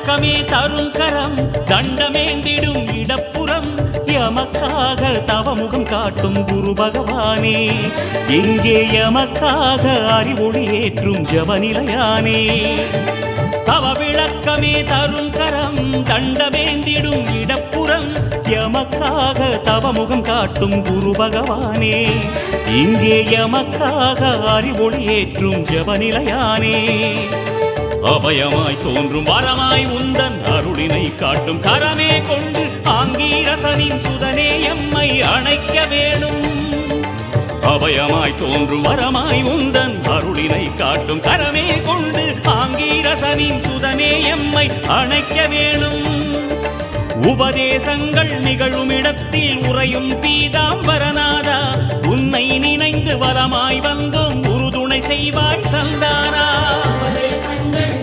விளக்கமே தரும் கரம் தண்டமேந்திடும் இடப்புறம் எமக்காக தவமுகம் காட்டும் குரு பகவானே இங்கே எமக்காக அறிவொளி ஏற்றும் ஜபநிலையானே தவ விளக்கமே தரும் கரம் தண்டமேந்திடும் இடப்புறம் எமக்காக தவமுகம் காட்டும் குரு பகவானே இங்கே எமக்காக அறிவொளி ஏற்றும் ஜபநிலையானே அபயமாய் தோன்றும் வரமாய் உந்தன் அருளினை காட்டும் கரமே கொண்டு ஆங்கீரசனின் சுதனே எம்மை அணைக்க வேணும் அபயமாய் தோன்றும் வரமாய் உந்தன் அருளினை காட்டும் கரமே கொண்டு ஆங்கீரசனின் சுதனே எம்மை அணைக்க வேணும் உபதேசங்கள் நிகழும் இடத்தில் உறையும் பீதாம்பரநாதா உன்னை நினைந்து வரமாய் வந்தோம் உறுதுணை செய்வாய் சந்தானா உபதேசங்கள்